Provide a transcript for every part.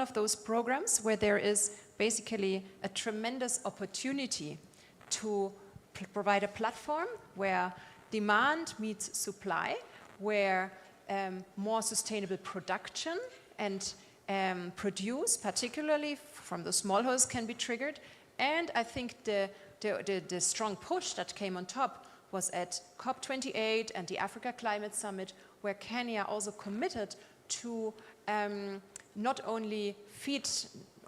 of those programs where there is basically a tremendous opportunity to provide a platform where demand meets supply, where more sustainable production and produce, particularly from the smallholders, can be triggered. And I think the strong push that came on top was at COP28 and the Africa Climate Summit, where Kenya also committed to not only feed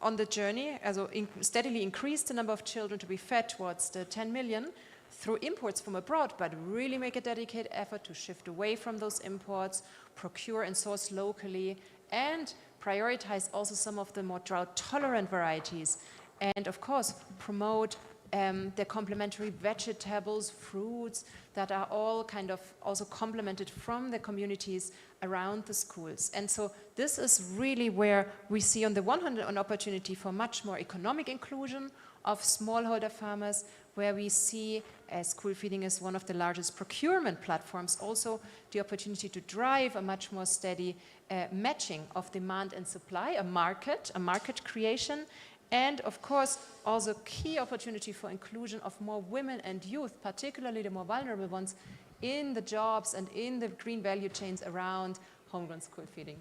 on the journey, also steadily increase the number of children to be fed towards the 10 million through imports from abroad, but really make a dedicated effort to shift away from those imports, procure and source locally, and prioritize also some of the more drought-tolerant varieties, and of course promote the complementary vegetables, fruits that are all kind of also complemented from the communities around the schools. And so this is really where we see on the one hand an opportunity for much more economic inclusion of smallholder farmers, where we see school feeding as one of the largest procurement platforms, also the opportunity to drive a much more steady matching of demand and supply, a market creation, and of course also key opportunity for inclusion of more women and youth, particularly the more vulnerable ones, in the jobs and in the green value chains around homegrown school feeding.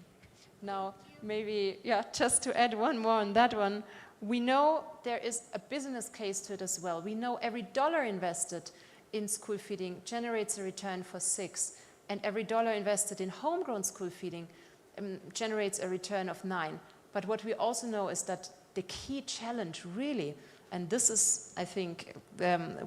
Now, maybe, just to add one more on that one, we know there is a business case to it as well. We know every dollar invested in school feeding generates a return for 6, and every dollar invested in homegrown school feeding generates a return of 9. But what we also know is that the key challenge really, and this is, I think,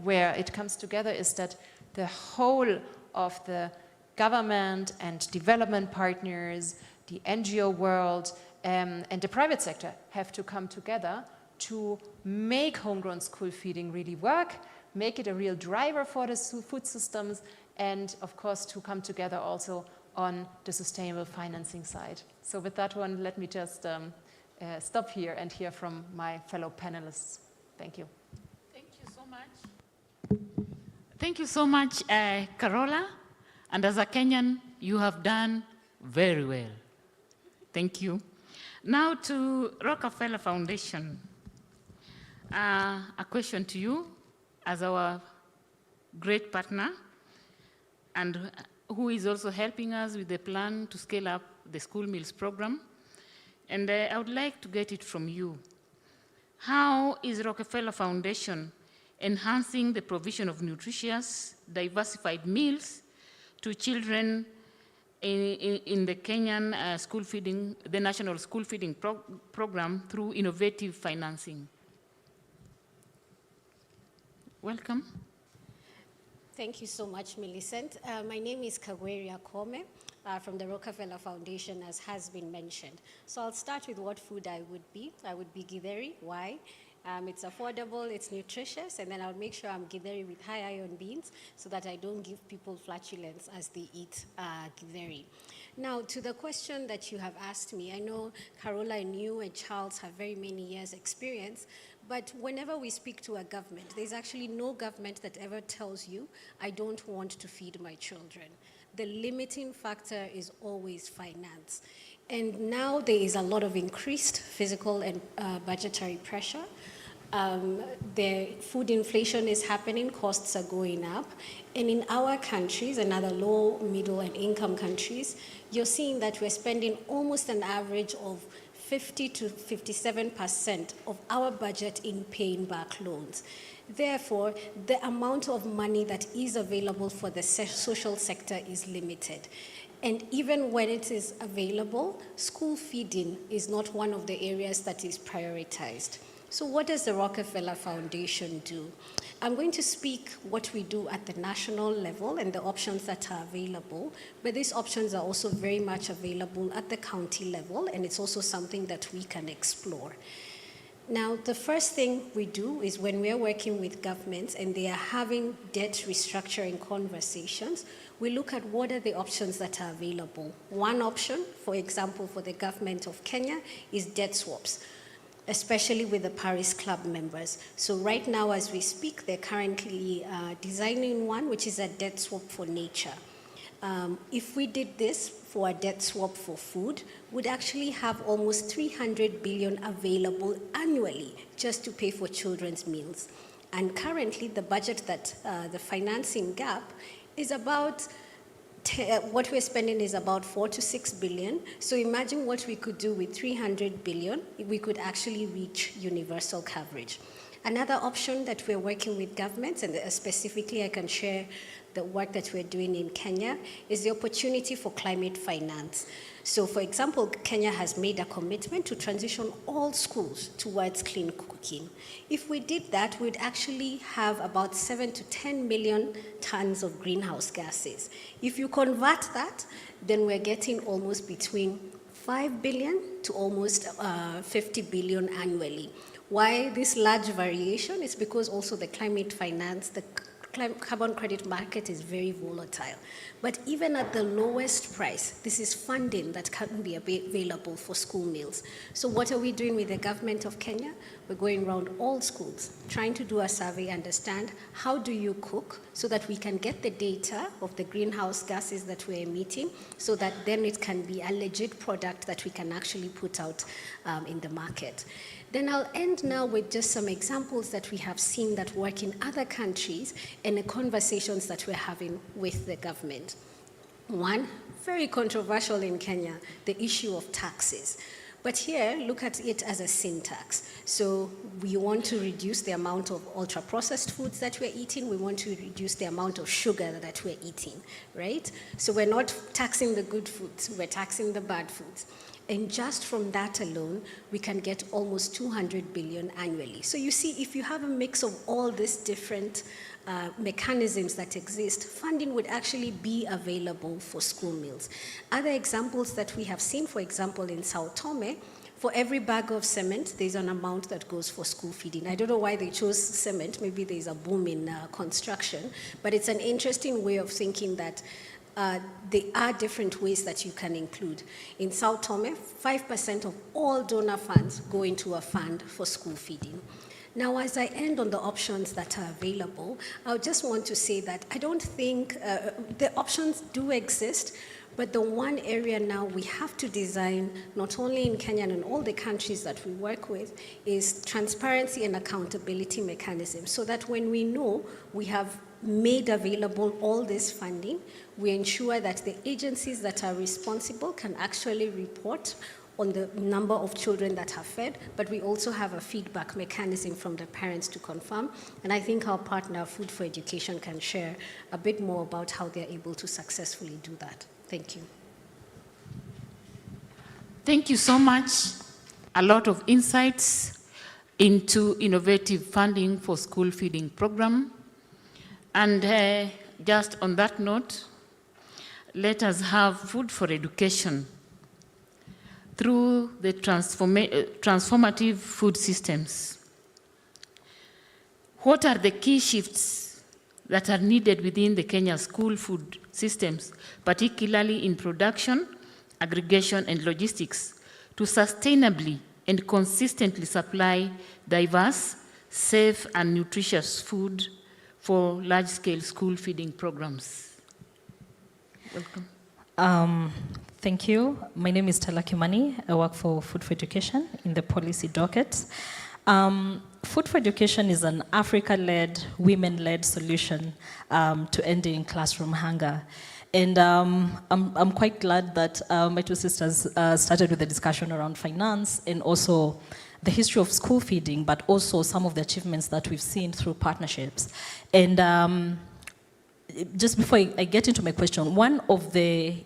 where it comes together, is that the whole of the government and development partners, the NGO world, and the private sector have to come together to make homegrown school feeding really work, make it a real driver for the food systems, and of course to come together also on the sustainable financing side. So with that one, let me just stop here and hear from my fellow panelists. Thank you. Thank you so much. Thank you so much, Carola. And as a Kenyan, you have done very well. Thank you. Now to Rockefeller Foundation. A question to you as our great partner, and who is also helping us with the plan to scale up the school meals program. And I would like to get it from you. How is Rockefeller Foundation enhancing the provision of nutritious, diversified meals to children in the Kenyan school feeding, the National School Feeding Program through innovative financing? Welcome. Thank you so much, Millicent. My name is Kagweria Kome from the Rockefeller Foundation, as has been mentioned. So I'll start with what food I would be. I would be githeri. Why? It's affordable, it's nutritious, and then I'll make sure I'm githeri with high iron beans so that I don't give people flatulence as they eat githeri. Now, to the question that you have asked me, I know Carola and you and Charles have very many years experience, but whenever we speak to a government, there's actually no government that ever tells you, I don't want to feed my children. The limiting factor is always finance. And now there is a lot of increased physical and budgetary pressure. The food inflation is happening, costs are going up. And in our countries and other low, middle, and income countries, you're seeing that we're spending almost an average of 50 to 57% of our budget in paying back loans. Therefore, the amount of money that is available for the social sector is limited. And even when it is available, school feeding is not one of the areas that is prioritized. So what does the Rockefeller Foundation do? I'm going to speak what we do at the national level and the options that are available, but these options are also very much available at the county level, and it's also something that we can explore. Now, the first thing we do is when we're working with governments and they are having debt restructuring conversations, we look at what are the options that are available. One option, for example, for the government of Kenya is debt swaps, especially with the Paris Club members. So right now, as we speak, they're currently designing one, which is a debt swap for nature. If we did this for a debt swap for food, we'd actually have almost 300 billion available annually just to pay for children's meals. And currently, the budget that the financing gap is about what we're spending is about 4 to 6 billion. So imagine what we could do with 300 billion. We could actually reach universal coverage. Another option that we're working with governments, and specifically I can share the work that we're doing in Kenya, is the opportunity for climate finance. So for example, Kenya has made a commitment to transition all schools towards clean cooking. If we did that, we'd actually have about 7 to 10 million tons of greenhouse gases. If you convert that, then we're getting almost between 5 billion to almost 50 billion annually. Why this large variation? It's because also the climate finance, the carbon credit market is very volatile. But even at the lowest price, this is funding that can be available for school meals. So what are we doing with the government of Kenya? We're going around all schools, trying to do a survey, understand how do you cook so that we can get the data of the greenhouse gases that we're emitting so that then it can be a legit product that we can actually put out in the market. Then I'll end now with just some examples that we have seen that work in other countries and the conversations that we're having with the government. One, very controversial in Kenya, the issue of taxes. But here, look at it as a sin tax. So we want to reduce the amount of ultra-processed foods that we're eating. We want to reduce the amount of sugar that we're eating, right? So we're not taxing the good foods, we're taxing the bad foods. And just from that alone, we can get almost 200 billion annually. So you see, if you have a mix of all these different mechanisms that exist, funding would actually be available for school meals. Other examples that we have seen, for example, in Sao Tome, for every bag of cement, there's an amount that goes for school feeding. I don't know why they chose cement. Maybe there's a boom in construction. But it's an interesting way of thinking that there are different ways that you can include. In Sao Tome, 5% of all donor funds go into a fund for school feeding. Now, as I end on the options that are available, I just want to say that I don't think the options do exist, but the one area now we have to design, not only in Kenya and in all the countries that we work with, is transparency and accountability mechanisms, so that when we know we have made available all this funding, we ensure that the agencies that are responsible can actually report on the number of children that are fed, but we also have a feedback mechanism from the parents to confirm. And I think our partner, Food for Education, can share a bit more about how they're able to successfully do that. Thank you. Thank you so much. A lot of insights into innovative funding for school feeding program. And just on that note, let us have food for education through the transformative food systems. What are the key shifts that are needed within the Kenya school food systems, particularly in production, aggregation, and logistics, to sustainably and consistently supply diverse, safe, and nutritious food for large-scale school feeding programs? Welcome. Thank you. My name is Tala Kimani. I work for Food for Education in the policy docket. Food for Education is an Africa-led, women-led solution to ending classroom hunger. And I'm quite glad that my two sisters started with the discussion around finance and also the history of school feeding, but also some of the achievements that we've seen through partnerships. And just before I get into my question, one of the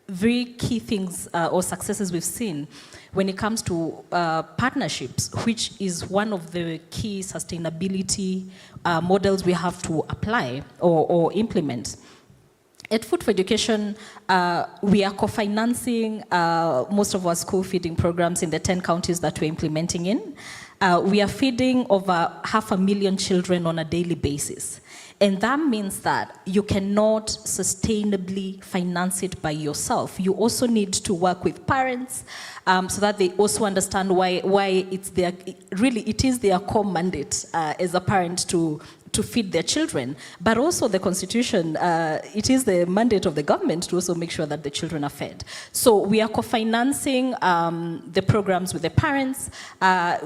very key things or successes we've seen when it comes to partnerships, which is one of the key sustainability models we have to apply or implement. At Food for Education, we are co-financing most of our school feeding programs in the 10 counties that we're implementing in. We are feeding over 500,000 children on a daily basis. And that means that you cannot sustainably finance it by yourself. You also need to work with parents so that they also understand why it's their, really it is their core mandate as a parent to to feed their children, but also the Constitution, it is the mandate of the government to also make sure that the children are fed. So we are co-financing the programs with the parents.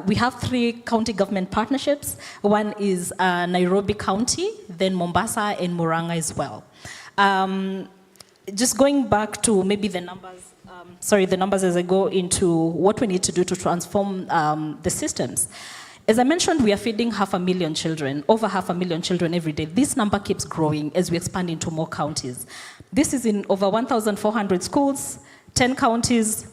We have 3 county government partnerships. One is Nairobi County, then Mombasa and Murang'a as well. Just going back to maybe the numbers, the numbers as I go into what we need to do to transform the systems. As I mentioned, we are feeding 500,000 children, over 500,000 children every day. This number keeps growing as we expand into more counties. This is in over 1,400 schools, 10 counties.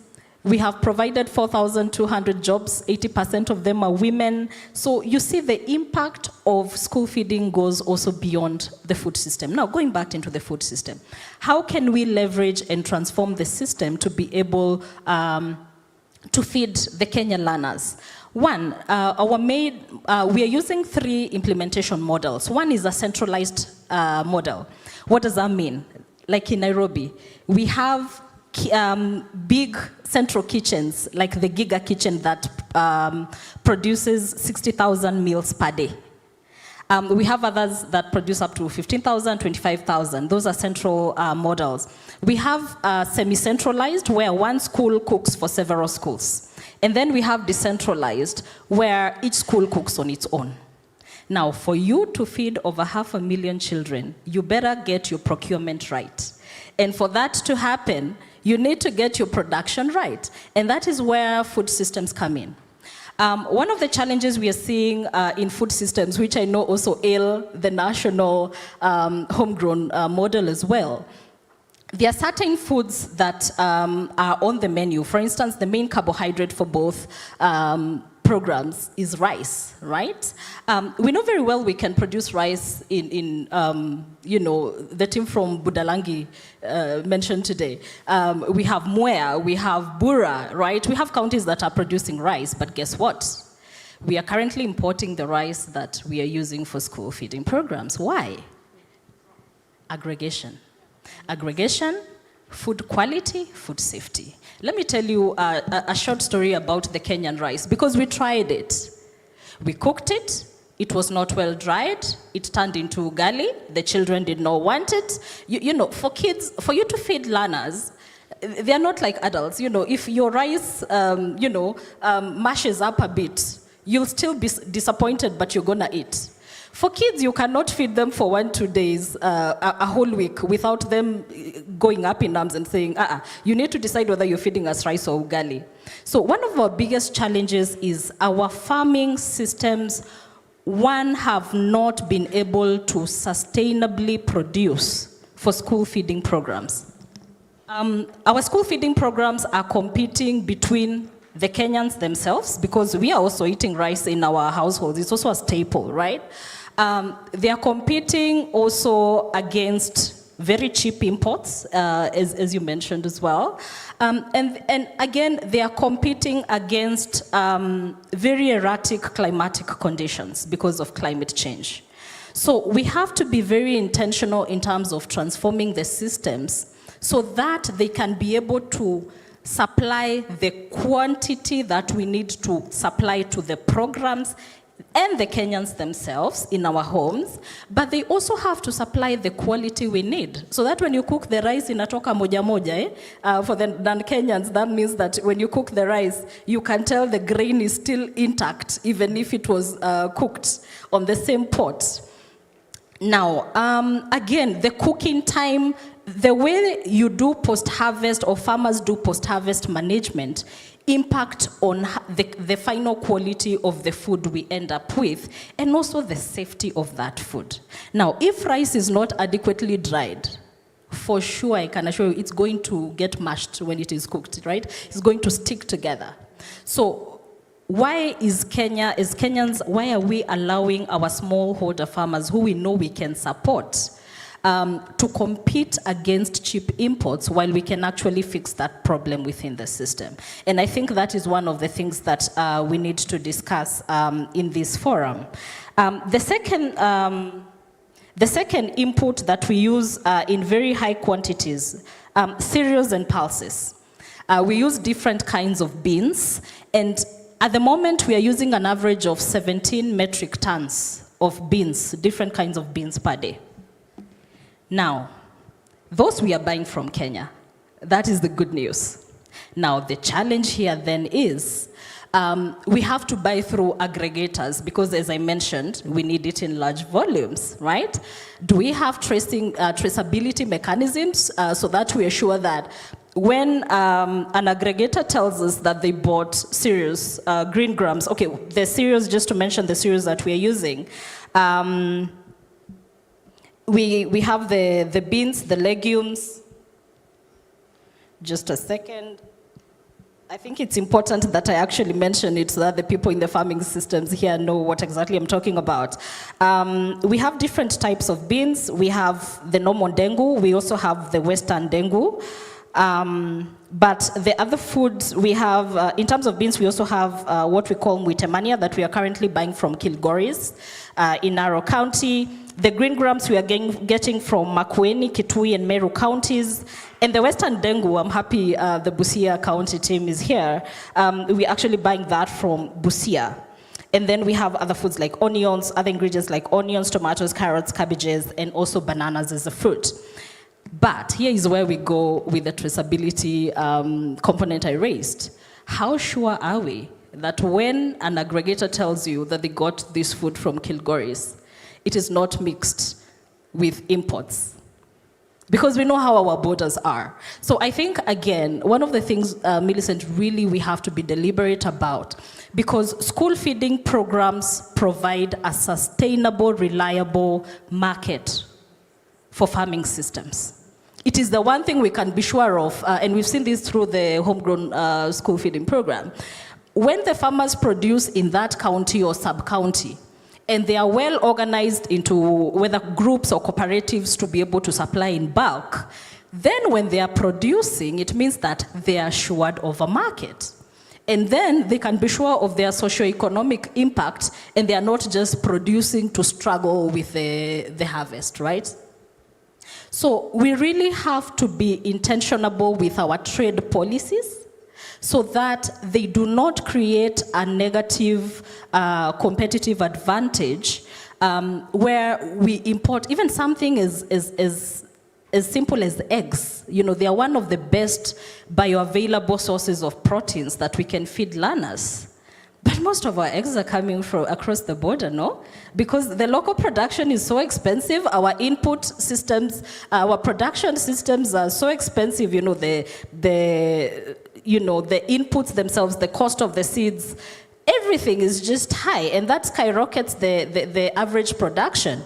We have provided 4,200 jobs, 80% of them are women. So you see the impact of school feeding goes also beyond the food system. Now, going back into the food system, how can we leverage and transform the system to be able to feed the Kenyan learners? One, we are using 3 implementation models. One is a centralized model. What does that mean? Like in Nairobi, we have big central kitchens, like the Giga Kitchen that produces 60,000 meals per day. We have others that produce up to 15,000, 25,000. Those are central models. We have semi-centralized, where one school cooks for several schools. And then we have decentralized, where each school cooks on its own. Now, for you to feed over 500,000 children, you better get your procurement right. And for that to happen, you need to get your production right. And that is where food systems come in. One of the challenges we are seeing in food systems, which I know also ail the national homegrown model as well, there are certain foods that are on the menu. For instance, the main carbohydrate for both programs is rice, right? We know very well we can produce rice in the team from Budalangi mentioned today. We have Mwea, we have Bura, right? We have counties that are producing rice, but guess what? We are currently importing the rice that we are using for school feeding programs. Why? Aggregation. Aggregation, food quality, food safety. Let me tell you a short story about the Kenyan rice, because we tried it. We cooked it, it was not well dried, it turned into ugali, the children did not want it. You know, for kids, for you to feed learners, they are not like adults. You know, if your rice, mashes up a bit, you'll still be disappointed, but you're gonna eat. For kids, you cannot feed them for 1-2 days, a whole week, without them going up in arms and saying, you need to decide whether you're feeding us rice or ugali. So one of our biggest challenges is our farming systems, have not been able to sustainably produce for school feeding programs. Our school feeding programs are competing between the Kenyans themselves, because we are also eating rice in our households. It's also a staple, right? They are competing also against very cheap imports, as you mentioned as well. And again, they are competing against very erratic climatic conditions because of climate change. So we have to be very intentional in terms of transforming the systems so that they can be able to supply the quantity that we need to supply to the programs and the Kenyans themselves in our homes, but they also have to supply the quality we need. So that when you cook the rice inatoka moja moja, for the non-Kenyans, that means that when you cook the rice, you can tell the grain is still intact, even if it was cooked on the same pot. Now, again, the cooking time, the way you do post-harvest or farmers do post-harvest management impact on the final quality of the food we end up with, and also the safety of that food. Now, if rice is not adequately dried, for sure, I can assure you, it's going to get mashed when it is cooked, right? It's going to stick together. So why is Kenya, as Kenyans, why are we allowing our smallholder farmers who we know we can support to compete against cheap imports while we can actually fix that problem within the system? And I think that is one of the things that we need to discuss in this forum. The second input that we use in very high quantities, cereals and pulses. We use different kinds of beans, and at the moment we are using an average of 17 metric tons of beans, different kinds of beans per day. Now, those we are buying from Kenya. That is the good news. Now, the challenge here then is we have to buy through aggregators because, as I mentioned, we need it in large volumes, right? Do we have traceability mechanisms so that we are sure that when an aggregator tells us that they bought cereals, green grams, okay, the cereals, just to mention the cereals that we are using, we have the beans, the legumes. Just a second. I think it's important that I actually mention it so that the people in the farming systems here know what exactly I'm talking about. We have different types of beans. We have the normal dengu. We also have the western dengu. But the other foods we have, in terms of beans, we also have what we call Mwitemania that we are currently buying from Kilgoris in Narrow County. The green grams we are getting from Makueni, Kitui, and Meru counties. And the western dengu, I'm happy the Busia County team is here. We're actually buying that from Busia. And then we have other foods like onions, other ingredients like onions, tomatoes, carrots, cabbages, and also bananas as a fruit. But here is where we go with the traceability component I raised. How sure are we that when an aggregator tells you that they got this food from Kilgoris, it is not mixed with imports? Because we know how our borders are. So I think, again, one of the things, Millicent, really we have to be deliberate about, because school feeding programs provide a sustainable, reliable market for farming systems. It is the one thing we can be sure of, and we've seen this through the homegrown school feeding program. When the farmers produce in that county or sub-county, and they are well organized into whether groups or cooperatives to be able to supply in bulk, then when they are producing, it means that they are assured of a market. And then they can be sure of their socio-economic impact, and they are not just producing to struggle with the harvest, right? So we really have to be intentional with our trade policies so that they do not create a negative competitive advantage where we import even something as simple as eggs. You know, they are one of the best bioavailable sources of proteins that we can feed learners. But most of our eggs are coming from across the border, no? Because the local production is so expensive, our input systems, our production systems are so expensive, you know, the inputs themselves, the cost of the seeds, everything is just high, and that skyrockets the average production.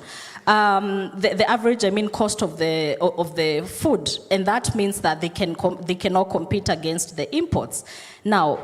The average, cost of the food, and that means that they cannot compete against the imports. Now,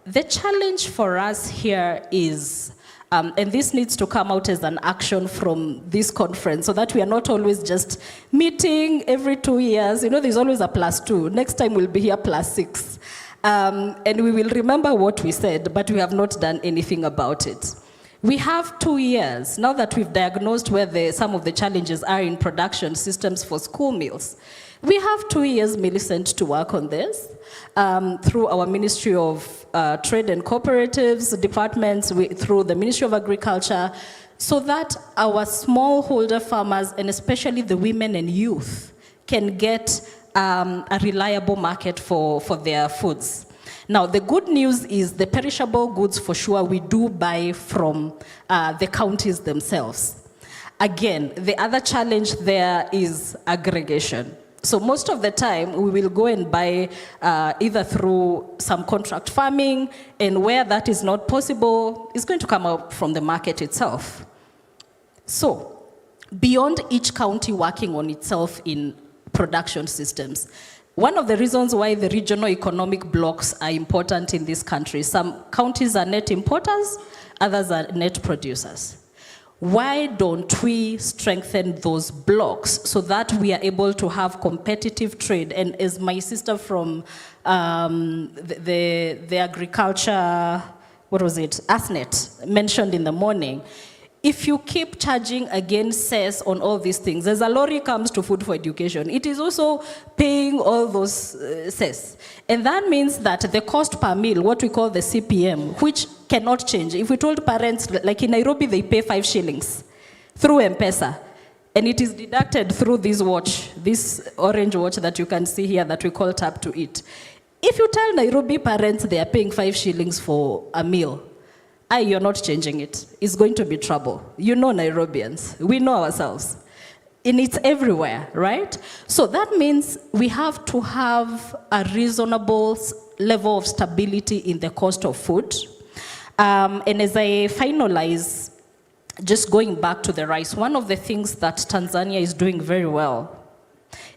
the challenge for us here is, and this needs to come out as an action from this conference, so that we are not always just meeting every 2 years. You know, there's always a +2. Next time we'll be here +6. And we will remember what we said, but we have not done anything about it. We have 2 years, now that we've diagnosed where some of the challenges are in production systems for school meals. We have 2 years, Millicent, to work on this through our Ministry of Trade and Cooperatives departments, through the Ministry of Agriculture, so that our smallholder farmers, and especially the women and youth, can get a reliable market for their foods. Now, the good news is the perishable goods, for sure, we do buy from the counties themselves. Again, the other challenge there is aggregation. So most of the time, we will go and buy either through some contract farming, and where that is not possible, it's going to come out from the market itself. So, beyond each county working on itself in production systems, one of the reasons why the regional economic blocks are important in this country, some counties are net importers, others are net producers. Why don't we strengthen those blocks so that we are able to have competitive trade? And as my sister from the agriculture, what was it, ASNET, mentioned in the morning, if you keep charging against cess on all these things, as a lorry comes to Food for Education, it is also paying all those cess. And that means that the cost per meal, what we call the CPM, which cannot change. If we told parents, like in Nairobi, they pay 5 shillings. through M-Pesa. And it is deducted through this watch, this orange watch that you can see here that we call Tap to Eat. If you tell Nairobi parents they are paying 5 shillings for a meal, you're not changing it. It's going to be trouble. You know Nairobians. We know ourselves. And it's everywhere, right? So that means we have to have a reasonable level of stability in the cost of food. And as I finalize, just going back to the rice, one of the things that Tanzania is doing very well,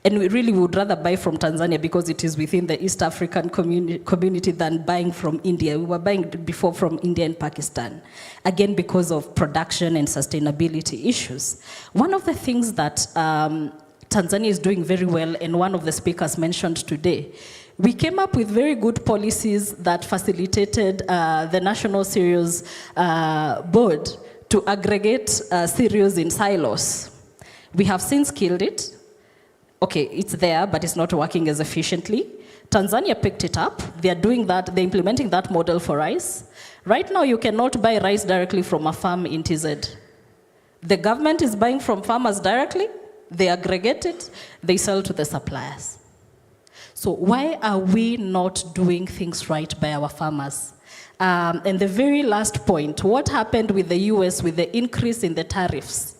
and we really would rather buy from Tanzania because it is within the East African community than buying from India. We were buying before from India and Pakistan, again because of production and sustainability issues. One of the things that Tanzania is doing very well, and one of the speakers mentioned today, we came up with very good policies that facilitated the National Cereals Board to aggregate cereals in silos. We have since killed it. Okay, it's there, but it's not working as efficiently. Tanzania picked it up. They are doing that. They're implementing that model for rice. Right now, you cannot buy rice directly from a farm in TZ. The government is buying from farmers directly. They aggregate it. They sell to the suppliers. So why are we not doing things right by our farmers? And the very last point, what happened with the US with the increase in the tariffs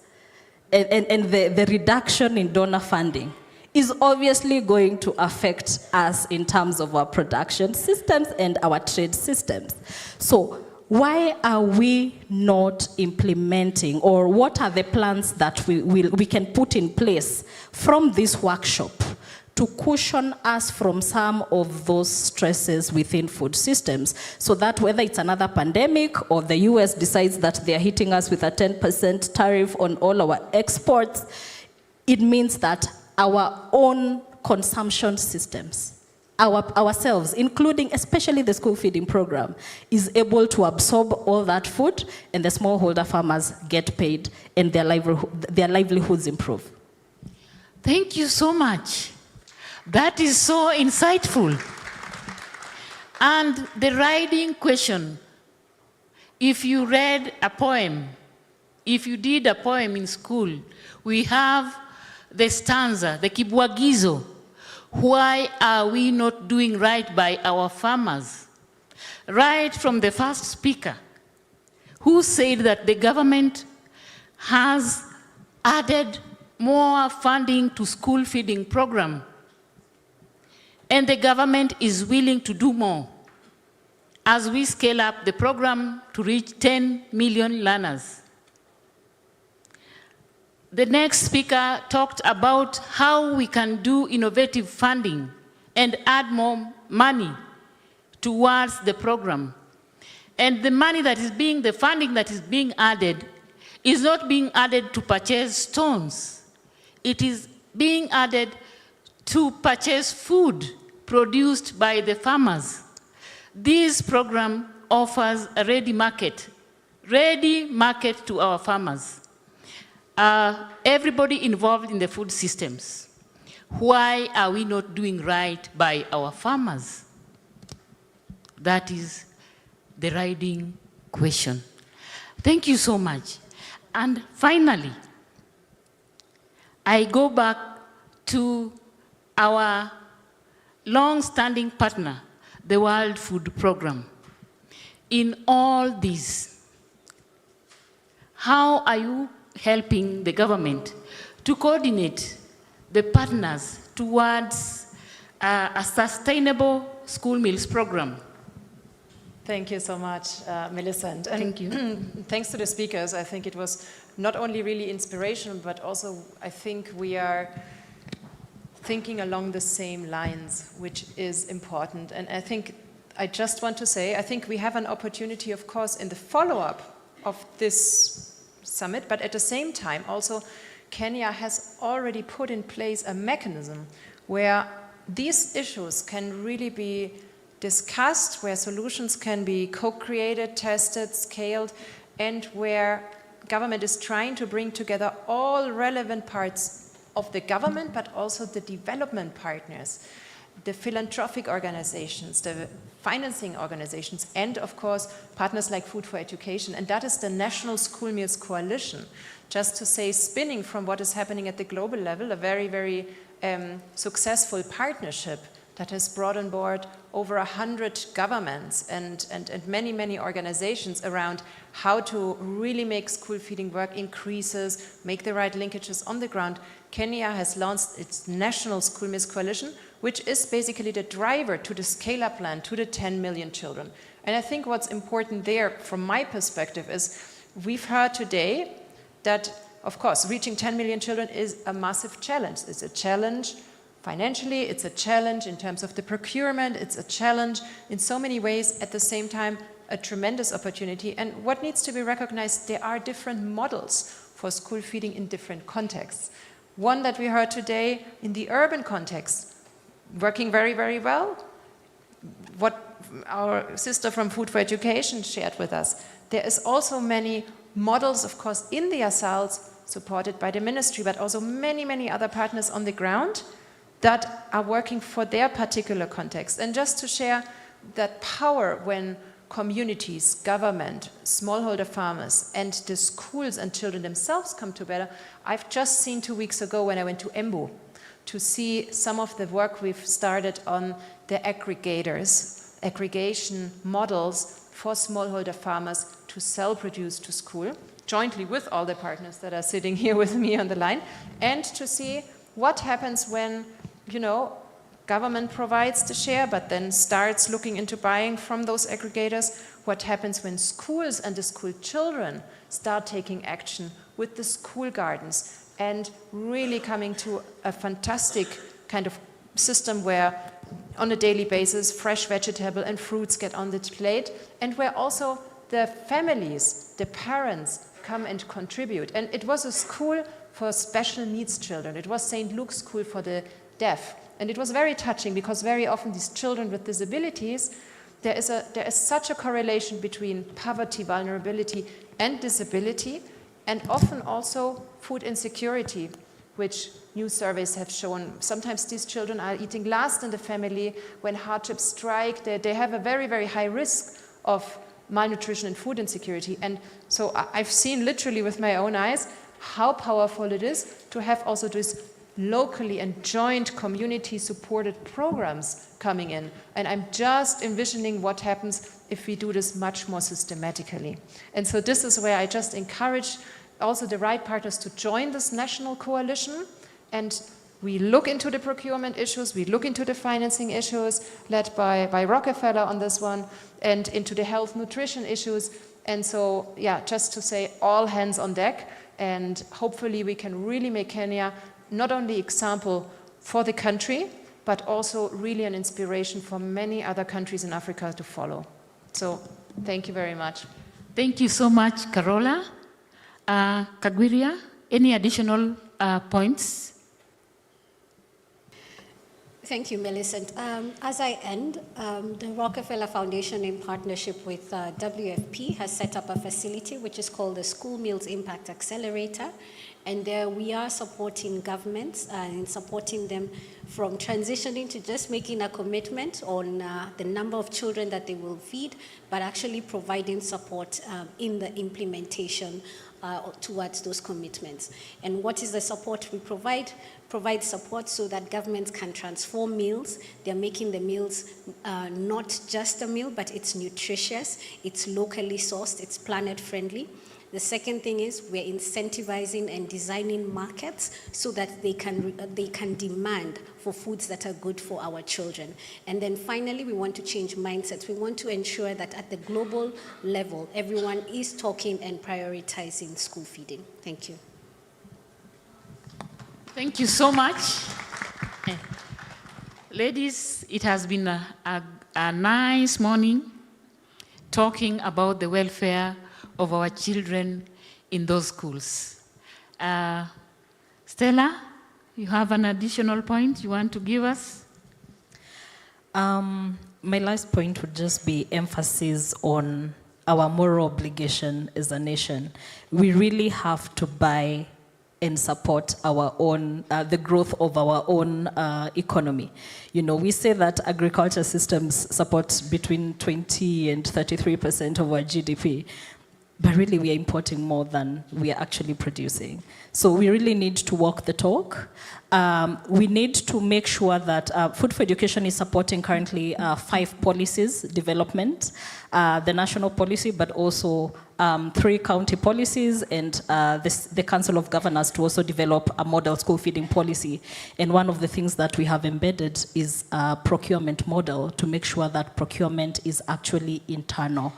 and the reduction in donor funding is obviously going to affect us in terms of our production systems and our trade systems. So why are we not implementing, or what are the plans that we can put in place from this workshop to cushion us from some of those stresses within food systems, so that whether it's another pandemic or the US decides that they're hitting us with a 10% tariff on all our exports, it means that our own consumption systems, ourselves, including especially the school feeding program, is able to absorb all that food, and the smallholder farmers get paid and their livelihoods improve. Thank you so much. That is so insightful. And the writing question, if you read a poem, if you did a poem in school, we have the stanza, the kibwagizo. Why are we not doing right by our farmers? Right from the first speaker, who said that the government has added more funding to school feeding program, and the government is willing to do more as we scale up the program to reach 10 million learners. The next speaker talked about how we can do innovative funding and add more money towards the program. And the money that is the funding that is being added is not being added to purchase stones. It is being added to purchase food produced by the farmers. This program offers a ready market to our farmers. Everybody involved in the food systems. Why are we not doing right by our farmers? That is the riding question. Thank you so much. And finally, I go back to our long-standing partner, the World Food Programme. In all this, how are you helping the government to coordinate the partners towards a sustainable school meals program? Thank you so much, Millicent. And Thank you. Thanks to the speakers. I think it was not only really inspirational, but also I think we are thinking along the same lines, which is important. And I think I just want to say, I think we have an opportunity, of course, in the follow-up of this summit, but at the same time, also, Kenya has already put in place a mechanism where these issues can really be discussed, where solutions can be co-created, tested, scaled, and where government is trying to bring together all relevant parts of the government, but also the development partners. the philanthropic organizations, the financing organizations, and of course, partners like Food for Education. And that is the National School Meals Coalition. Just to say, spinning from what is happening at the global level, a very, very successful partnership that has brought on board over 100 governments and many, many organizations around how to really make school feeding work, increases, make the right linkages on the ground. Kenya has launched its National School Meals Coalition, which is basically the driver to the scale-up plan to the 10 million children. And I think what's important there, from my perspective, is we've heard today that, of course, reaching 10 million children is a massive challenge. It's a challenge financially, it's a challenge in terms of the procurement, it's a challenge in so many ways, at the same time, a tremendous opportunity. And what needs to be recognized, there are different models for school feeding in different contexts. One that we heard today in the urban context, working very, very well. What our sister from Food for Education shared with us. There is also many models, of course, in the ASALs, supported by the ministry, but also many, many other partners on the ground that are working for their particular context. And just to share that power when communities, government, smallholder farmers, and the schools and children themselves come together, I've just seen 2 weeks ago when I went to Embu to see some of the work we've started on the aggregators, aggregation models for smallholder farmers to sell produce to school, jointly with all the partners that are sitting here with me on the line, and to see what happens when, you know, government provides the share, but then starts looking into buying from those aggregators. What happens when schools and the school children start taking action with the school gardens and really coming to a fantastic kind of system where on a daily basis fresh vegetable and fruits get on the plate, and where also the families, the parents come and contribute. And it was a school for special needs children. It was St. Luke's School for the Deaf. And it was very touching because very often these children with disabilities, there is such a correlation between poverty, vulnerability, and disability, and often also food insecurity, which new surveys have shown. Sometimes these children are eating last in the family. When hardships strike, they have a very, very high risk of malnutrition and food insecurity. And so I've seen literally with my own eyes how powerful it is to have also this locally and joint community-supported programs coming in. And I'm just envisioning what happens if we do this much more systematically. And so this is where I just encourage also the right partners to join this national coalition, and we look into the procurement issues, we look into the financing issues, led by Rockefeller on this one, and into the health nutrition issues. And so, yeah, just to say all hands on deck, and hopefully we can really make Kenya not only example for the country, but also really an inspiration for many other countries in Africa to follow. So thank you very much. Thank you so much, Carola. Kagwiria, any additional points? Thank you, Millicent. As I end, the Rockefeller Foundation, in partnership with WFP, has set up a facility which is called the School Meals Impact Accelerator. And there we are supporting governments and supporting them from transitioning to just making a commitment on the number of children that they will feed, but actually providing support in the implementation towards those commitments. And what is the support we provide? Provide support so that governments can transform meals. They're making the meals not just a meal, but it's nutritious, it's locally sourced, it's planet friendly. The second thing is we're incentivizing and designing markets so that they can demand for foods that are good for our children. And then finally, we want to change mindsets. We want to ensure that at the global level, everyone is talking and prioritizing school feeding. Thank you. Thank you so much. Ladies, it has been a nice morning talking about the welfare of our children in those schools. Stella, you have an additional point you want to give us? My last point would just be emphasis on our moral obligation as a nation. We really have to buy and support our own, the growth of our own economy. You know, we say that agriculture systems support between 20 and 33% of our GDP. But really, we are importing more than we are actually producing. So we really need to walk the talk. We need to make sure that Food for Education is supporting currently 5 policies development, the national policy, but also 3 county policies and the Council of Governors to also develop a model school feeding policy. And one of the things that we have embedded is a procurement model to make sure that procurement is actually internal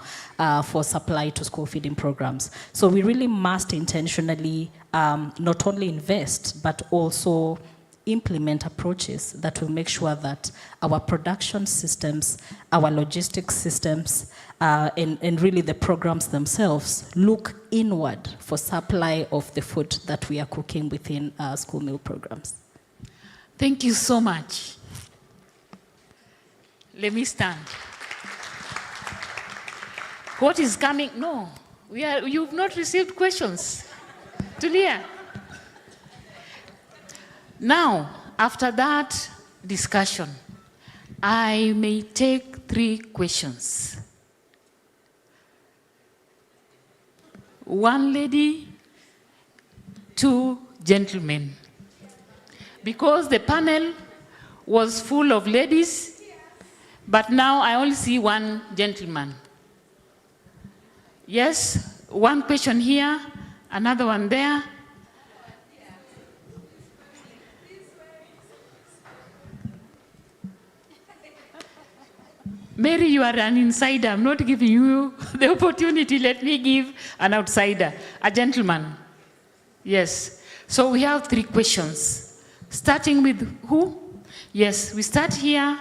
for supply to school feeding programs. So we really must intentionally not only invest, but also implement approaches that will make sure that our production systems, our logistics systems, and really the programs themselves look inward for supply of the food that we are cooking within school meal programs. Thank you so much. Let me stand. What is coming? No, you've not received questions. Tulia. Now, after that discussion, I may take 3 questions. 1 lady, 2 gentlemen. Because the panel was full of ladies, but now I only see 1 gentleman. Yes, 1 question here, another one there. Mary, you are an insider. I'm not giving you the opportunity. Let me give an outsider, a gentleman. Yes. So we have 3 questions. Starting with who? Yes, we start here,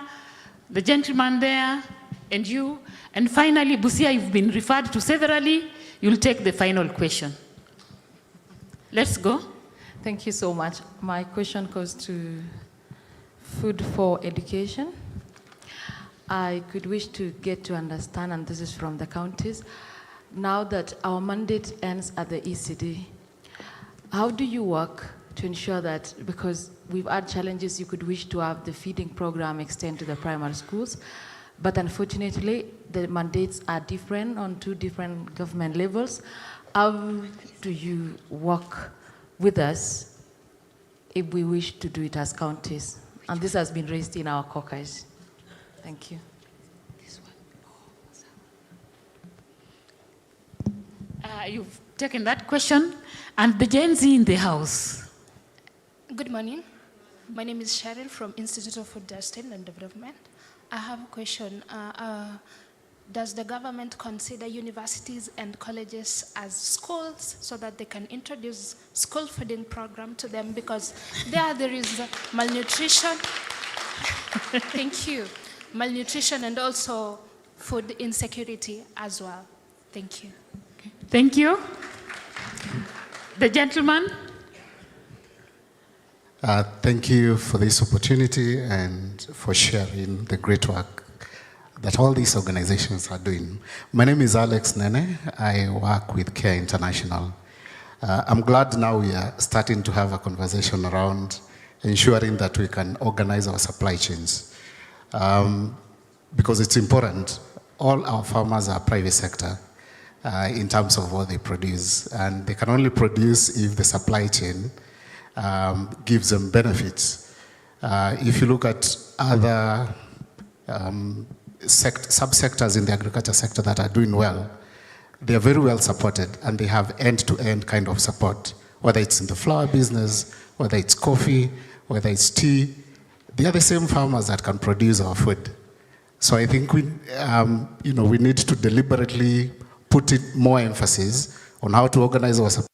the gentleman there, and you. And finally, Busia, you've been referred to severally. You'll take the final question. Let's go. Thank you so much. My question goes to Food for Education. I could wish to get to understand, and this is from the counties, now that our mandate ends at the ECD, how do you work to ensure that, because we've had challenges, you could wish to have the feeding program extend to the primary schools, but unfortunately, the mandates are different on 2 different government levels. How do you work with us if we wish to do it as counties? And this has been raised in our caucus. Thank you. You've taken that question. And the Gen Z in the house. Good morning. My name is Cheryl from Institute of Food Testing and Development. I have a question. Does the government consider universities and colleges as schools so that they can introduce school feeding program to them? Because there is malnutrition. Thank you. Malnutrition and also food insecurity as well. Thank you. Thank you. The gentleman. Thank you for this opportunity and for sharing the great work that all these organizations are doing. My name is Alex Nene. I work with Care International. I'm glad now we are starting to have a conversation around ensuring that we can organize our supply chains. Because it's important. All our farmers are private sector in terms of what they produce, and they can only produce if the supply chain gives them benefits. If you look at other subsectors in the agriculture sector that are doing well, they are very well supported, and they have end-to-end kind of support, whether it's in the flour business, whether it's coffee, whether it's tea. They are the same farmers that can produce our food. So I think we need to deliberately put more emphasis on how to organize our supply.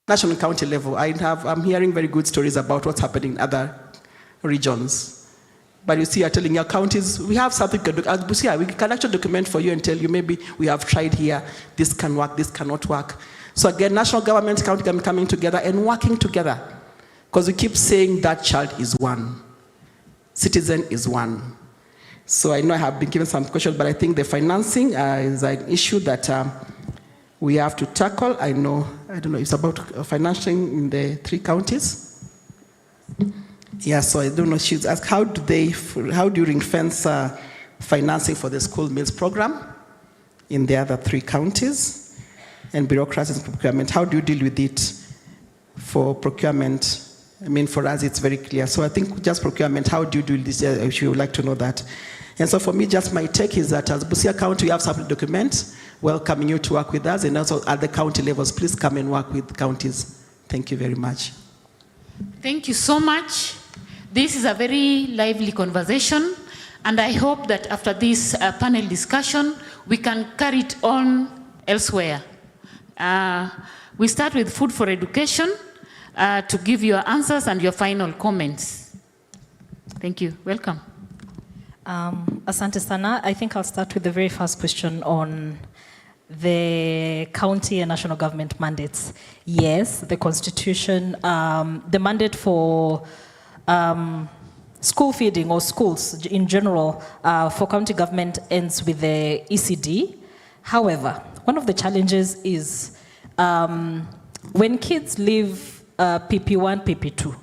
national and county level, I'm hearing very good stories about what's happening in other regions. But you see, you're telling your counties, we have something to do. We can actually document for you and tell you, maybe we have tried here, this can work, this cannot work. So again, national government, county government coming together and working together. Because we keep saying that child is one, citizen is one. So I know I have been given some questions, but I think the financing is an issue that we have to tackle. I don't know, it's about financing in the 3 counties. Yeah, so I don't know, she's asked, how do you ring-fence financing for the school meals program in the other 3 counties? And bureaucracy and procurement, how do you deal with it for procurement? I mean, for us, it's very clear. So I think just procurement, how do you do this? If you would like to know that. And so for me, just my take is that as Busia County, we have some documents welcoming you to work with us, and also at the county levels, please come and work with counties. Thank you very much. Thank you so much. This is a very lively conversation, and I hope that after this panel discussion, we can carry it on elsewhere. We start with food for education to give your answers and your final comments. Thank you. Welcome. Asante sana. I think I'll start with the very first question on the county and national government mandates. Yes, the constitution, the mandate for school feeding or schools in general for county government ends with the ECD. However, one of the challenges is when kids leave PP1, PP2,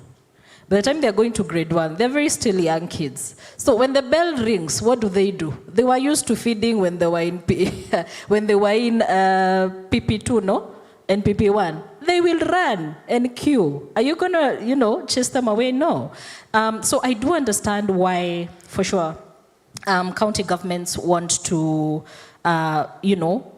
by the time they're going to grade 1, they're very still young kids. So when the bell rings, what do? They were used to feeding when they were in PP2, no? And PP1. They will run and queue. Are you gonna, chase them away? No. So I do understand why, for sure, county governments want to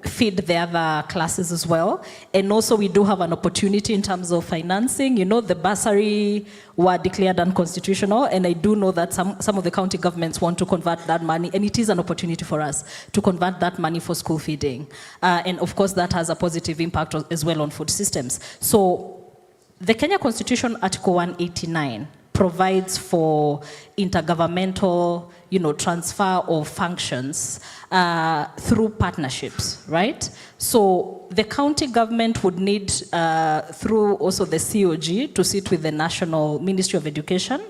feed the other classes as well. And also we do have an opportunity in terms of financing. The bursary were declared unconstitutional, and I do know that some of the county governments want to convert that money, and it is an opportunity for us to convert that money for school feeding. And of course that has a positive impact as well on food systems. So the Kenya Constitution, Article 189, provides for intergovernmental, transfer of functions through partnerships, right? So the county government would need, through also the COG, to sit with the National Ministry of Education,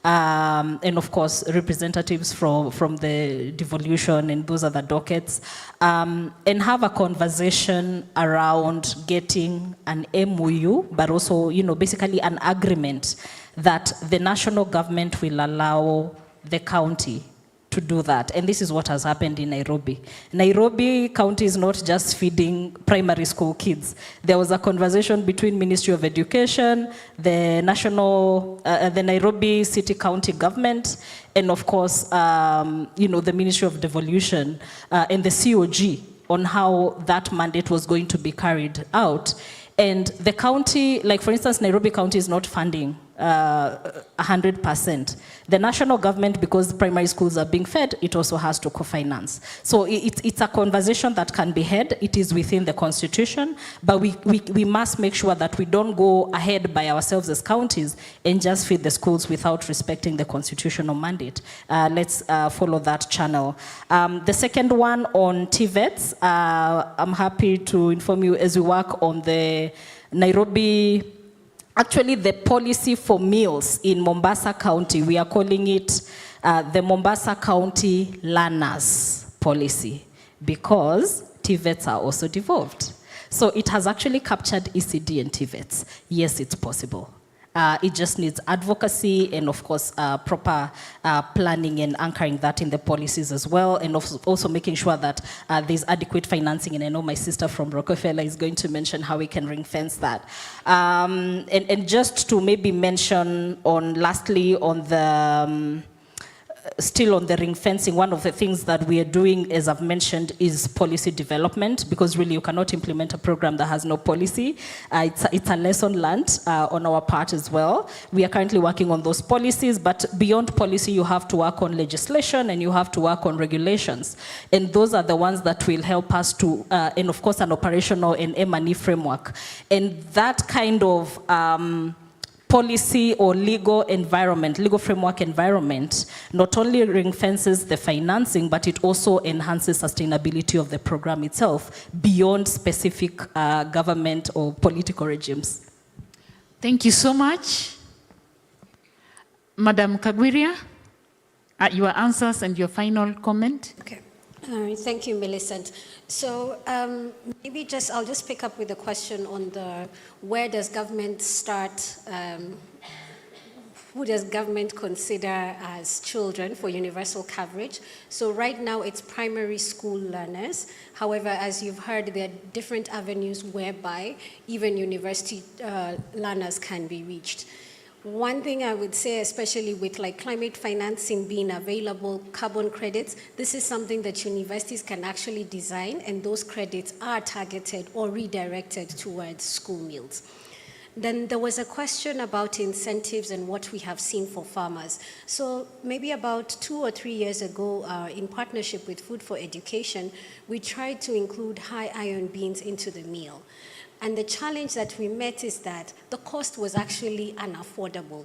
and of course representatives from the devolution and those other dockets, and have a conversation around getting an MOU, but also, basically an agreement that the national government will allow the county to do that. And this is what has happened in Nairobi. Nairobi County is not just feeding primary school kids. There was a conversation between Ministry of Education, the the Nairobi City County government, and of course, the Ministry of Devolution and the COG on how that mandate was going to be carried out. And the county, like for instance, Nairobi County is not funding 100%. The national government, because primary schools are being fed, it also has to co-finance. So it's a conversation that can be had. It is within the constitution, but we must make sure that we don't go ahead by ourselves as counties and just feed the schools without respecting the constitutional mandate. Let's follow that channel. The second one on TVETs, I'm happy to inform you as we work on the Nairobi, actually the policy for meals in Mombasa County, we are calling it the Mombasa County Learners Policy, because TVETs are also devolved. So it has actually captured ECD and TVETs. Yes, it's possible. It just needs advocacy and, of course, proper planning and anchoring that in the policies as well, and also making sure that there's adequate financing. And I know my sister from Rockefeller is going to mention how we can ring fence that. And just to maybe mention lastly on the still on the ring fencing, one of the things that we are doing, as I've mentioned, is policy development, because really you cannot implement a program that has no policy. It's a lesson learned on our part as well. We are currently working on those policies, but beyond policy, you have to work on legislation and you have to work on regulations. And those are the ones that will help us to, and of course, an operational and M&E framework. And that kind of policy or legal environment, legal framework environment, not only ring fences the financing, but it also enhances sustainability of the program itself beyond specific government or political regimes. Thank you so much. Madam Kagwiria, your answers and your final comment. Okay. Thank you, Millicent. So maybe I'll just pick up with the question on the where does government start, who does government consider as children for universal coverage? So right now it's primary school learners. However, as you've heard, there are different avenues whereby even university learners can be reached. One thing I would say, especially with like climate financing being available, carbon credits, this is something that universities can actually design, and those credits are targeted or redirected towards school meals. Then there was a question about incentives and what we have seen for farmers. So maybe about 2 or 3 years ago, in partnership with Food for Education, we tried to include high iron beans into the meal. And the challenge that we met is that the cost was actually unaffordable.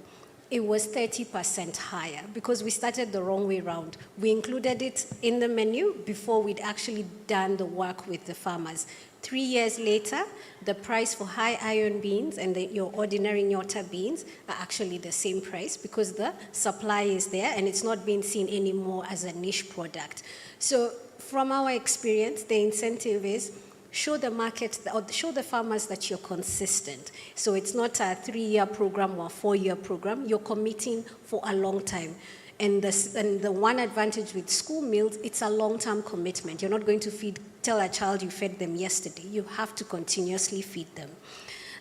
It was 30% higher because we started the wrong way around. We included it in the menu before we'd actually done the work with the farmers. 3 years later, the price for high iron beans and your ordinary Nyota beans are actually the same price because the supply is there and it's not being seen anymore as a niche product. So from our experience, the incentive is show the market, or show the farmers that you're consistent. So it's not a 3-year program or a 4-year program. You're committing for a long time. And the one advantage with school meals, it's a long-term commitment. You're not going to tell a child you fed them yesterday. You have to continuously feed them.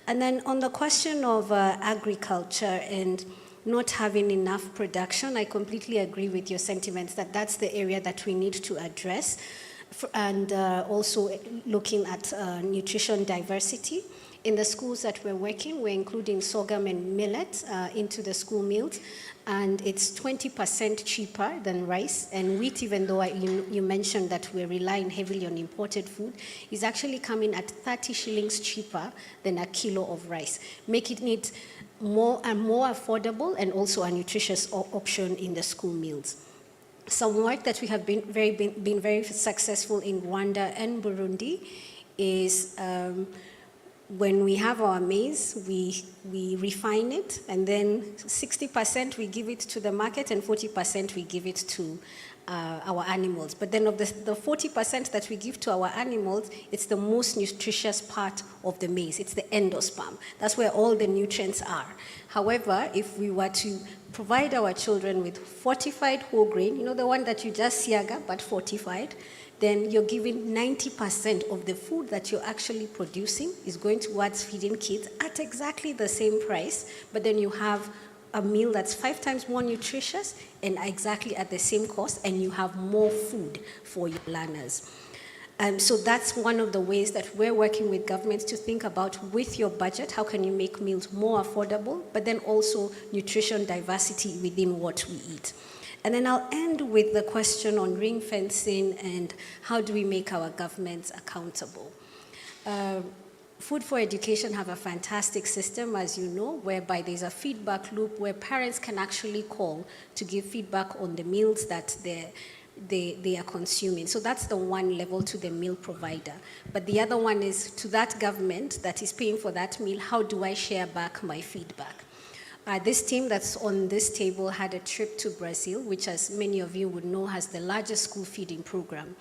And then on the question of agriculture and not having enough production, I completely agree with your sentiments that that's the area that we need to address. And also looking at nutrition diversity. In the schools that we're working, we're including sorghum and millet into the school meals, and it's 20% cheaper than rice. And wheat, even though you mentioned that we're relying heavily on imported food, is actually coming at 30 shillings cheaper than a kilo of rice, making it more affordable and also a nutritious option in the school meals. Some work that we have been very successful in Rwanda and Burundi is when we have our maize, we refine it, and then 60% we give it to the market and 40% we give it to our animals. But then of the 40% that we give to our animals, it's the most nutritious part of the maize. It's the endosperm. That's where all the nutrients are. However, if we were to provide our children with fortified whole grain, you know, the one that you just siaga, but fortified, then you're giving 90% of the food that you're actually producing is going towards feeding kids at exactly the same price, but then you have a meal that's 5 times more nutritious and exactly at the same cost, and you have more food for your learners. So that's one of the ways that we're working with governments to think about, with your budget, how can you make meals more affordable, but then also nutrition diversity within what we eat. And then I'll end with the question on ring fencing and how do we make our governments accountable. Food for Education have a fantastic system, as you know, whereby there's a feedback loop where parents can actually call to give feedback on the meals that they are consuming. So that's the one level to the meal provider. But the other one is to that government that is paying for that meal, how do I share back my feedback? This team that's on this table had a trip to Brazil, which, as many of you would know, has the largest school feeding program.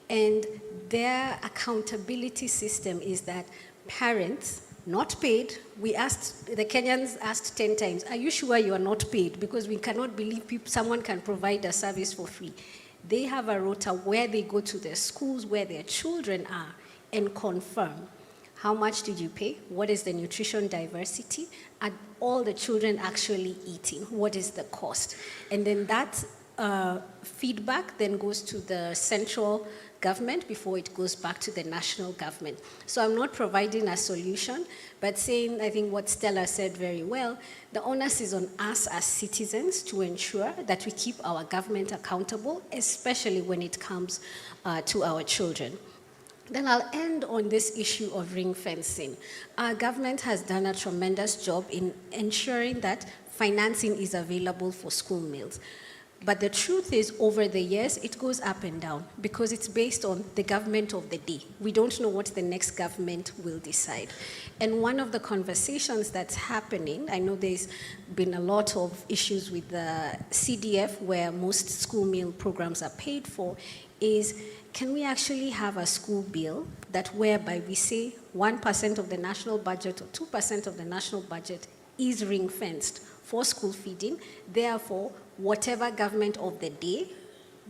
And their accountability system is that parents, not paid, the Kenyans asked 10 times, are you sure you are not paid? Because we cannot believe someone can provide a service for free. They have a rota where they go to their schools where their children are and confirm how much did you pay, what is the nutrition diversity, are all the children actually eating, what is the cost? And then that feedback then goes to the central government before it goes back to the national government. So I'm not providing a solution, but saying, I think what Stella said very well, the onus is on us as citizens to ensure that we keep our government accountable, especially when it comes to our children. Then I'll end on this issue of ring fencing. Our government has done a tremendous job in ensuring that financing is available for school meals. But the truth is, over the years, it goes up and down because it's based on the government of the day. We don't know what the next government will decide. And one of the conversations that's happening, I know there's been a lot of issues with the CDF where most school meal programs are paid for, is can we actually have a school bill that whereby we say 1% of the national budget or 2% of the national budget is ring-fenced for school feeding, therefore, whatever government of the day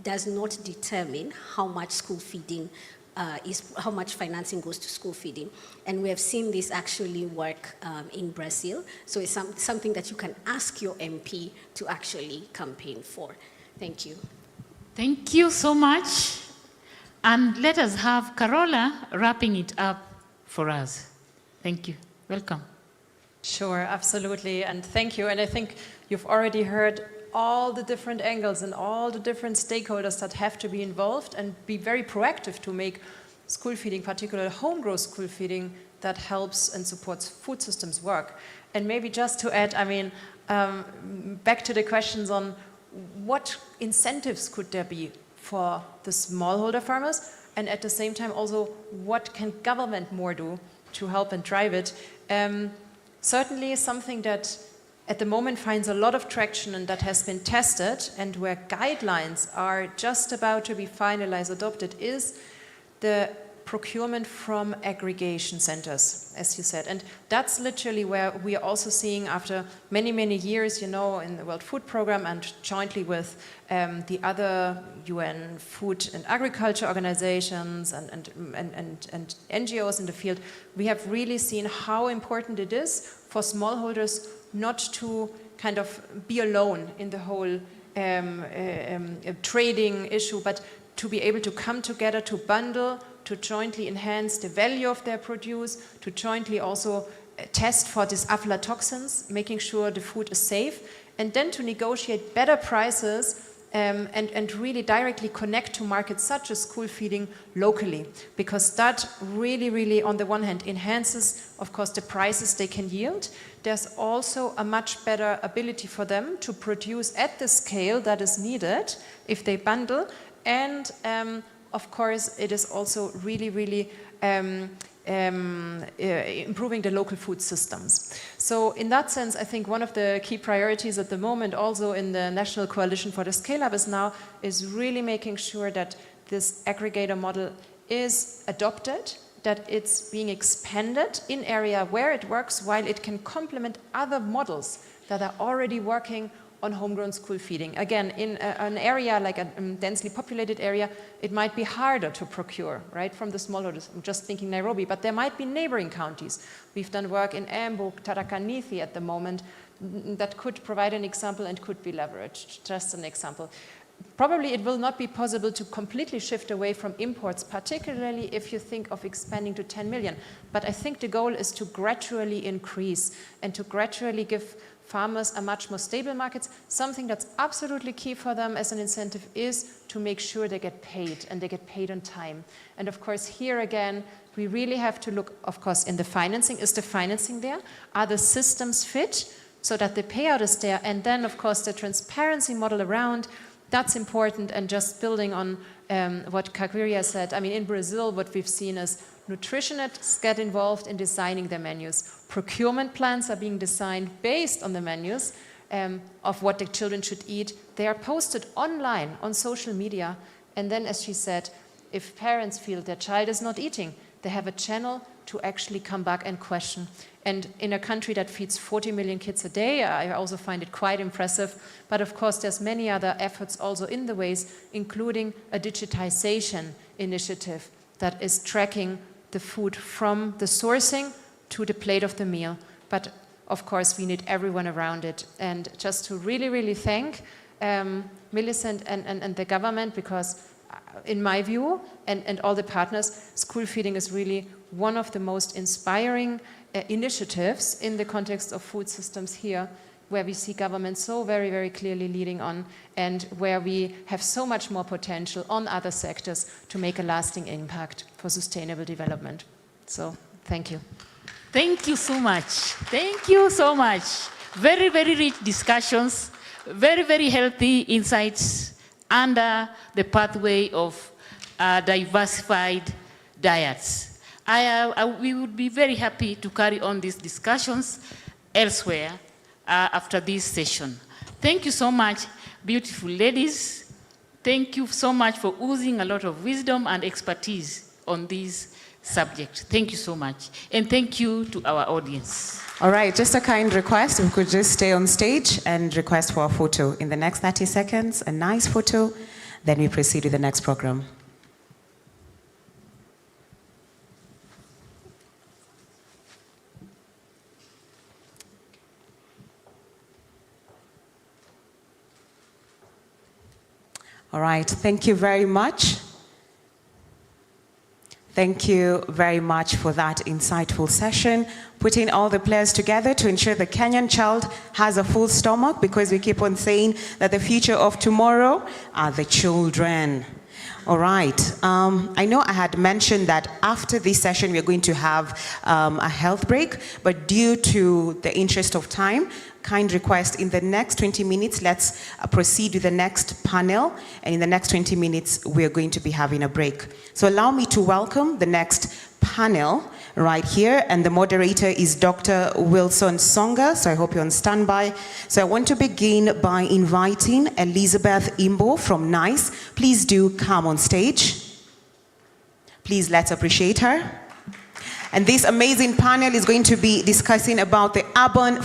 does not determine how much school feeding how much financing goes to school feeding. And we have seen this actually work in Brazil. So it's something that you can ask your MP to actually campaign for. Thank you. Thank you so much. And let us have Carola wrapping it up for us. Thank you. Welcome. Sure, absolutely, and thank you. And I think you've already heard all the different angles and all the different stakeholders that have to be involved and be very proactive to make school feeding, particularly home-grown school feeding, that helps and supports food systems work. And maybe just to add, I mean, back to the questions on what incentives could there be for the smallholder farmers, and at the same time also what can government more do to help and drive it. Certainly something that at the moment finds a lot of traction and that has been tested and where guidelines are just about to be finalized, adopted, is the procurement from aggregation centers, as you said. And that's literally where we are also seeing after many, many years, you know, in the World Food Programme and jointly with the other UN food and agriculture organizations and NGOs in the field, we have really seen how important it is for smallholders not to kind of be alone in the whole trading issue, but to be able to come together, to bundle, to jointly enhance the value of their produce, to jointly also test for these aflatoxins, making sure the food is safe, and then to negotiate better prices and really directly connect to markets such as school feeding locally, because that really, really, on the one hand, enhances, of course, the prices they can yield. There's also a much better ability for them to produce at the scale that is needed if they bundle, and of course, it is also really, really improving the local food systems. So in that sense, I think one of the key priorities at the moment, also in the National Coalition for the Scale-Up, is really making sure that this aggregator model is adopted, that it's being expanded in area where it works, while it can complement other models that are already working on homegrown school feeding. Again, in an area like a densely populated area, it might be harder to procure, right, from the smallholders. I'm just thinking Nairobi, but there might be neighboring counties. We've done work in Embu, Tharaka Nithi at the moment that could provide an example and could be leveraged, just an example. Probably it will not be possible to completely shift away from imports, particularly if you think of expanding to 10 million. But I think the goal is to gradually increase and to gradually give farmers a much more stable markets. Something that's absolutely key for them as an incentive is to make sure they get paid, and they get paid on time. And of course, here again, we really have to look, of course, in the financing. Is the financing there? Are the systems fit so that the payout is there? And then, of course, the transparency model around, that's important. And just building on what Kagwiria said, I mean, in Brazil, what we've seen is nutritionists get involved in designing their menus. Procurement plans are being designed based on the menus of what the children should eat. They are posted online on social media. And then, as she said, if parents feel their child is not eating, they have a channel to actually come back and question. And in a country that feeds 40 million kids a day, I also find it quite impressive. But of course, there's many other efforts also in the ways, including a digitization initiative that is tracking the food from the sourcing to the plate of the meal. But of course, we need everyone around it. And just to really, really thank Millicent and the government, because in my view, and all the partners, school feeding is really one of the most inspiring initiatives in the context of food systems here, where we see government so very, very clearly leading on, and where we have so much more potential on other sectors to make a lasting impact for sustainable development. So, thank you. Thank you so much. Thank you so much. Very, very rich discussions, very, very healthy insights under the pathway of diversified diets. We would be very happy to carry on these discussions elsewhere after this session. Thank you so much, beautiful ladies. Thank you so much for oozing a lot of wisdom and expertise on this subject. Thank you so much. And thank you to our audience. All right, just a kind request. If we could just stay on stage and request for a photo. In the next 30 seconds, a nice photo. Then we proceed with the next program. All right, thank you very much. Thank you very much for that insightful session, putting all the players together to ensure the Kenyan child has a full stomach, because we keep on saying that the future of tomorrow are the children. All right, I know I had mentioned that after this session we're going to have a health break, but due to the interest of time, kind request, in the next 20 minutes, let's proceed with the next panel, and in the next 20 minutes, we're going to be having a break. So allow me to welcome the next panel right here, and the moderator is Dr. Wilson Songa, so I hope you're on standby. So I want to begin by inviting Elizabeth Imbo from NICE. Please do come on stage. Please, let's appreciate her. And this amazing panel is going to be discussing about the urban